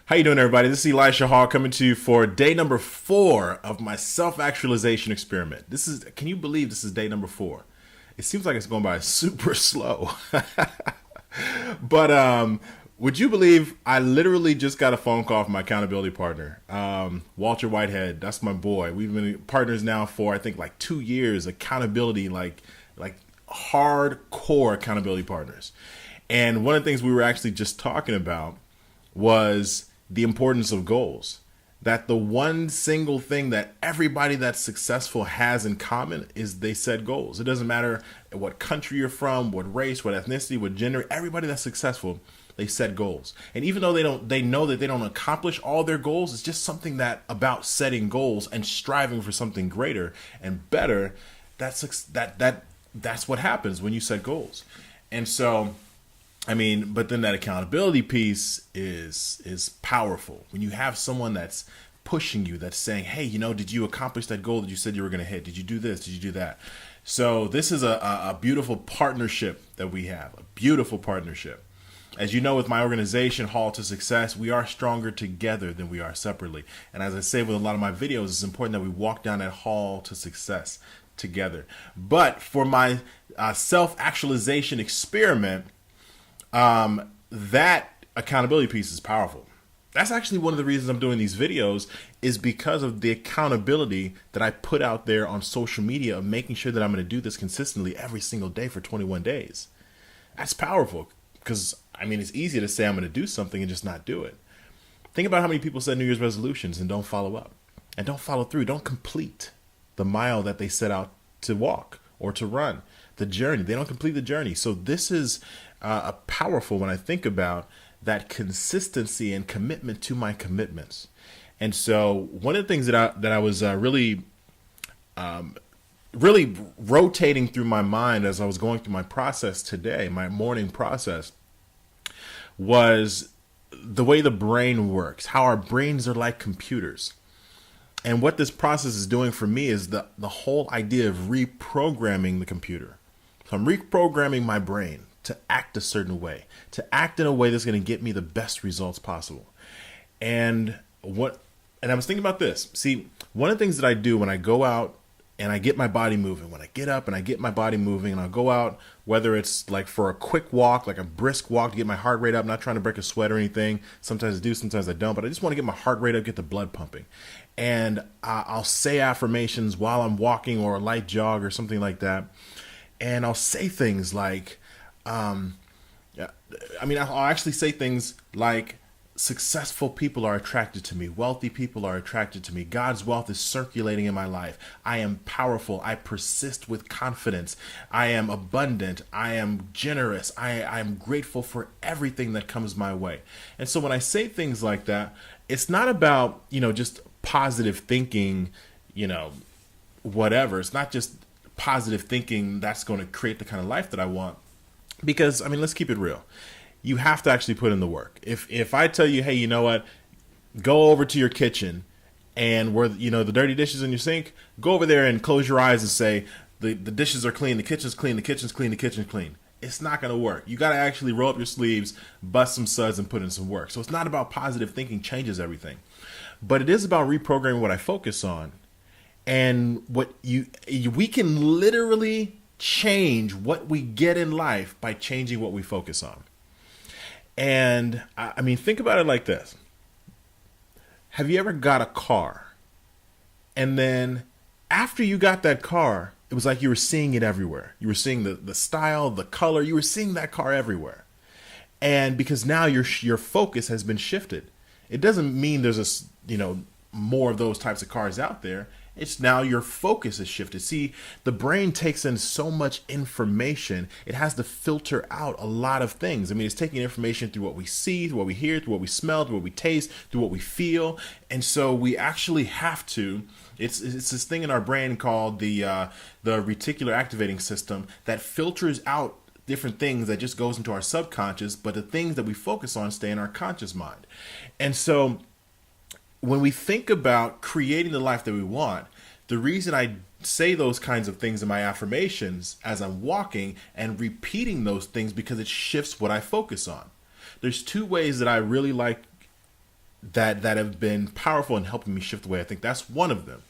How you doing, everybody? This is Elisha Hall coming to you for day number 4 of my self-actualization experiment. Can you believe this is day number 4? It seems like it's going by super slow. But would you believe I literally just got a phone call from my accountability partner, Walter Whitehead. That's my boy. We've been partners now for I think like 2 years. Accountability, like hardcore accountability partners. And one of the things we were actually just talking about was the importance of goals. That the one single thing that everybody that's successful has in common is they set goals. It doesn't matter what country you're from, what race, what ethnicity, what gender, everybody that's successful, they set goals. And even though they know that they don't accomplish all their goals, it's just something that about setting goals and striving for something greater and better. That's what happens when you set goals. And so but then that accountability piece is powerful. When you have someone that's pushing you, that's saying, hey, did you accomplish that goal that you said you were going to hit? Did you do this? Did you do that? So this is a beautiful partnership that we have, a beautiful partnership. As you know, with my organization, Hall to Success, we are stronger together than we are separately. And as I say with a lot of my videos, it's important that we walk down that Hall to Success together. But for my self-actualization experiment, that accountability piece is powerful. That's actually one of the reasons I'm doing these videos, is because of the accountability that I put out there on social media of making sure that I'm going to do this consistently every single day for 21 days. That's powerful because, it's easy to say I'm going to do something and just not do it. Think about how many people set New Year's resolutions and don't follow up and don't follow through, don't complete the mile that they set out to walk or to run, the journey. They don't complete the journey. So this is powerful when I think about that consistency and commitment to my commitments. And so one of the things that I was really rotating through my mind as I was going through my process today, my morning process, was the way the brain works, how our brains are like computers. And what this process is doing for me is the whole idea of reprogramming the computer. So I'm reprogramming my brain to act a certain way, to act in a way that's going to get me the best results possible. And I was thinking about this. See, one of the things that I do when I go out and I get my body moving, when I get up and I get my body moving and I'll go out, whether it's like for a quick walk, like a brisk walk to get my heart rate up, not trying to break a sweat or anything. Sometimes I do, sometimes I don't, but I just want to get my heart rate up, get the blood pumping. And I'll say affirmations while I'm walking or a light jog or something like that. And I'll say things like, I'll actually say things like, successful people are attracted to me. Wealthy people are attracted to me. God's wealth is circulating in my life. I am powerful. I persist with confidence. I am abundant. I am generous. I am grateful for everything that comes my way. And so when I say things like that, it's not about, just positive thinking, whatever. It's not just positive thinking that's going to create the kind of life that I want. Because, let's keep it real. You have to actually put in the work. If I tell you, hey, you know what, go over to your kitchen and where, the dirty dishes in your sink, go over there and close your eyes and say, the dishes are clean, the kitchen's clean, the kitchen's clean, the kitchen's clean. It's not going to work. You got to actually roll up your sleeves, bust some suds, and put in some work. So it's not about positive thinking changes everything. But it is about reprogramming what I focus on. And we can literally change what we get in life by changing what we focus on. And think about it like this. Have you ever got a car and then after you got that car, it was like you were seeing it everywhere. You were seeing the style, the color, you were seeing that car everywhere. And because now your focus has been shifted. It doesn't mean there's more of those types of cars out there. It's now your focus is shifted. See, the brain takes in so much information, it has to filter out a lot of things. It's taking information through what we see, through what we hear, through what we smell, through what we taste, through what we feel. And so we actually have to, it's this thing in our brain called the reticular activating system that filters out different things that just goes into our subconscious, but the things that we focus on stay in our conscious mind. And so when we think about creating the life that we want, the reason I say those kinds of things in my affirmations as I'm walking and repeating those things because it shifts what I focus on. There's 2 ways that I really like that have been powerful in helping me shift the way I think. That's one of them.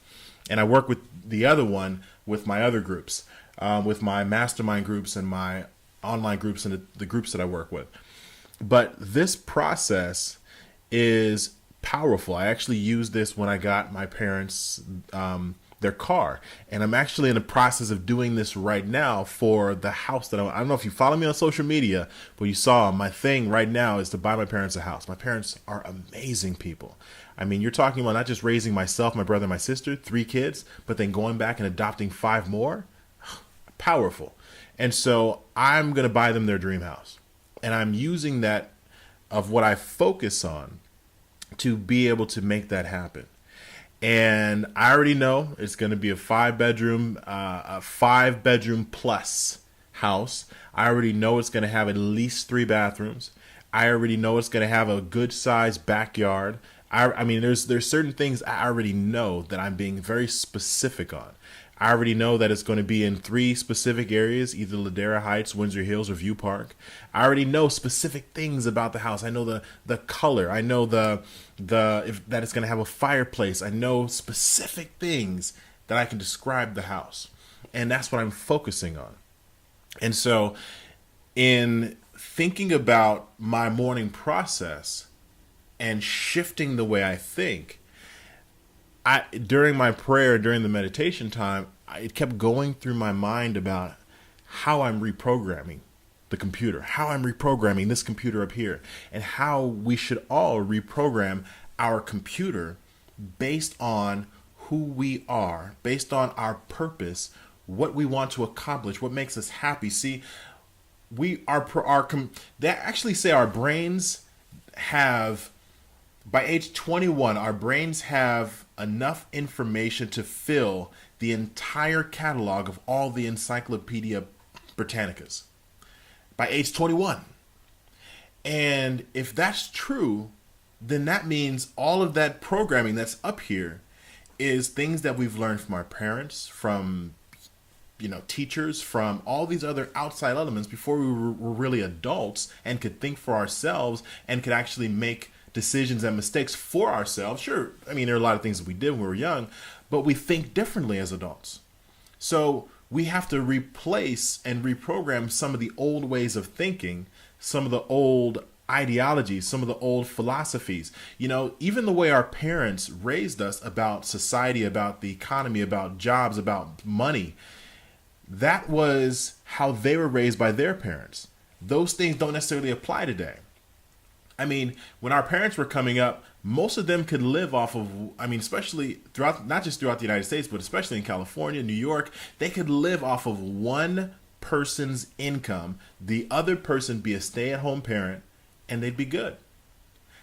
And I work with the other one with my other groups, with my mastermind groups and my online groups and the groups that I work with. But this process is powerful. I actually used this when I got my parents their car, and I'm actually in the process of doing this right now for the house that I don't know if you follow me on social media, but you saw my thing right now is to buy my parents a house. My parents are amazing people. I mean, you're talking about not just raising myself, my brother, and my sister, 3 kids, but then going back and adopting 5 more. Powerful. And so I'm going to buy them their dream house, and I'm using that of what I focus on to be able to make that happen. And I already know it's going to be a 5-bedroom plus house. I already know it's going to have at least 3 bathrooms. I already know it's going to have a good sized backyard. I mean, there's certain things I already know that I'm being very specific on. I already know that it's going to be in 3 specific areas, either Ladera Heights, Windsor Hills, or View Park. I already know specific things about the house. I know the color. I know that it's going to have a fireplace. I know specific things that I can describe the house. And that's what I'm focusing on. And so in thinking about my morning process and shifting the way I think, during my prayer, during the meditation time, it kept going through my mind about how I'm reprogramming the computer, how I'm reprogramming this computer up here, and how we should all reprogram our computer based on who we are, based on our purpose, what we want to accomplish, what makes us happy. See, they actually say our brains have, by age 21, our brains have enough information to fill the entire catalog of all the Encyclopedia Britannicas. By age 21. And if that's true, then that means all of that programming that's up here is things that we've learned from our parents, from teachers, from all these other outside elements before we were really adults and could think for ourselves and could actually make decisions and mistakes for ourselves. Sure, I mean, there are a lot of things that we did when we were young, but we think differently as adults. So we have to replace and reprogram some of the old ways of thinking, some of the old ideologies, some of the old philosophies. Even the way our parents raised us about society, about the economy, about jobs, about money, that was how they were raised by their parents. Those things don't necessarily apply today. I mean, when our parents were coming up, most of them could live off of, especially throughout, not just throughout the United States, but especially in California, New York, they could live off of one person's income, the other person be a stay-at-home parent, and they'd be good.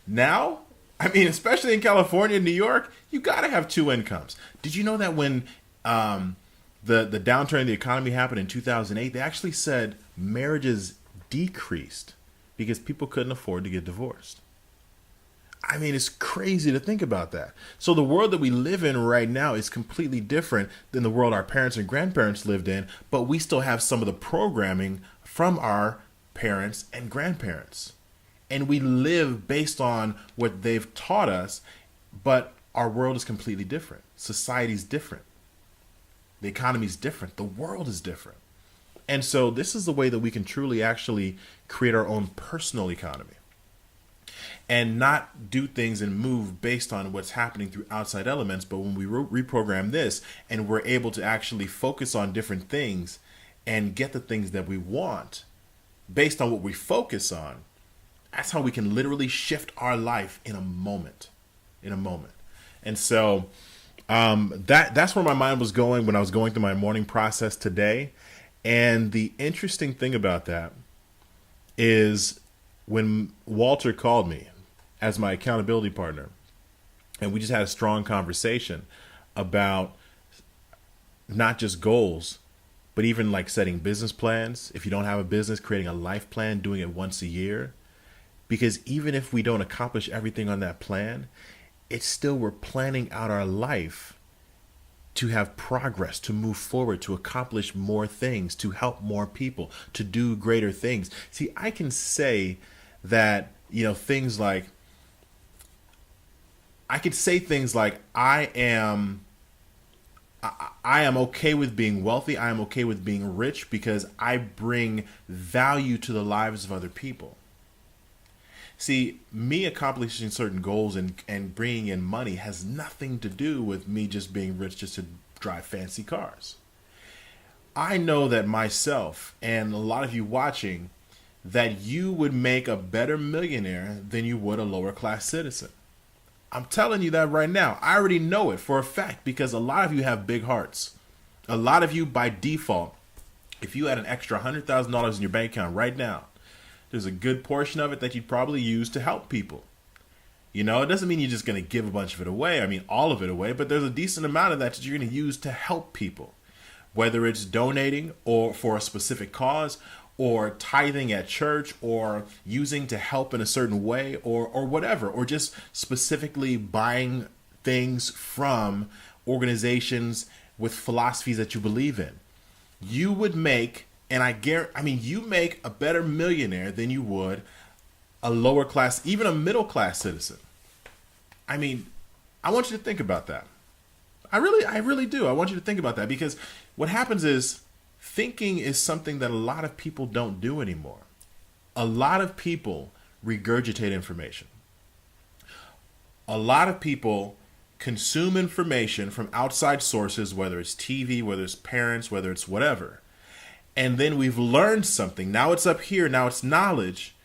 Now, especially in California and New York, you got to have 2 incomes. Did you know that when the downturn in the economy happened in 2008, they actually said marriages decreased because people couldn't afford to get divorced? It's crazy to think about that. So the world that we live in right now is completely different than the world our parents and grandparents lived in, but we still have some of the programming from our parents and grandparents. And we live based on what they've taught us, but our world is completely different. Society's different. The economy's different. The world is different. And so this is the way that we can truly actually create our own personal economy and not do things and move based on what's happening through outside elements. But when we reprogram this and we're able to actually focus on different things and get the things that we want based on what we focus on, that's how we can literally shift our life in a moment. And so that's where my mind was going when I was going through my morning process today. And the interesting thing about that is when Walter called me as my accountability partner, and we just had a strong conversation about not just goals, but even like setting business plans. If you don't have a business, creating a life plan, doing it once a year. Because even if we don't accomplish everything on that plan, it's still we're planning out our life to have progress, to move forward, to accomplish more things, to help more people, to do greater things. See, I can say that, things like I could say things like, I am okay with being wealthy. I am okay with being rich because I bring value to the lives of other people. See, me accomplishing certain goals and bringing in money has nothing to do with me just being rich just to drive fancy cars. I know that myself and a lot of you watching, that you would make a better millionaire than you would a lower class citizen. I'm telling you that right now. I already know it for a fact because a lot of you have big hearts. A lot of you, by default, if you had an extra $100,000 in your bank account right now, there's a good portion of it that you'd probably use to help people. You know, it doesn't mean you're just going to give a bunch of it away. I mean, all of it away, but there's a decent amount of that you're going to use to help people, whether it's donating or for a specific cause, or tithing at church, or using to help in a certain way, or whatever, or just specifically buying things from organizations with philosophies that you believe in. You would make, and you make a better millionaire than you would a lower class, even a middle class citizen. I mean, I want you to think about that. I really do. I want you to think about that, because what happens is, thinking is something that a lot of people don't do anymore. A lot of people regurgitate information. A lot of people consume information from outside sources, whether it's TV, whether it's parents, whether it's whatever. And then we've learned something. Now it's up here. Now it's knowledge.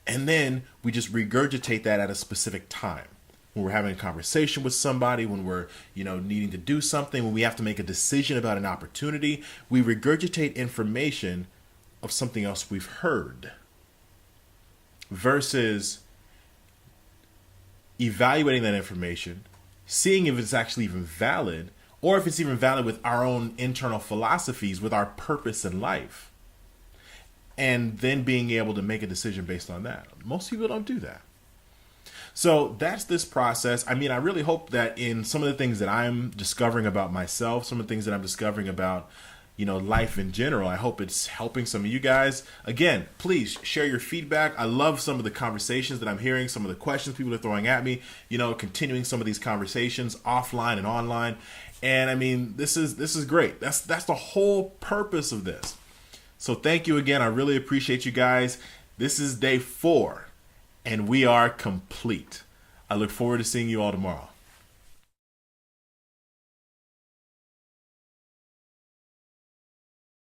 And then we just regurgitate that at a specific time. When we're having a conversation with somebody, when we're, needing to do something, when we have to make a decision about an opportunity, we regurgitate information of something else we've heard, versus evaluating that information, seeing if it's actually even valid, or if it's even valid with our own internal philosophies, with our purpose in life, and then being able to make a decision based on that. Most people don't do that. So that's this process. I mean, I really hope that in some of the things that I'm discovering about myself, some of the things that I'm discovering about, life in general, I hope it's helping some of you guys. Again, please share your feedback. I love some of the conversations that I'm hearing, some of the questions people are throwing at me, continuing some of these conversations offline and online. And I mean, this is great. That's the whole purpose of this. So thank you again. I really appreciate you guys. This is day 4. And we are complete. I look forward to seeing you all tomorrow.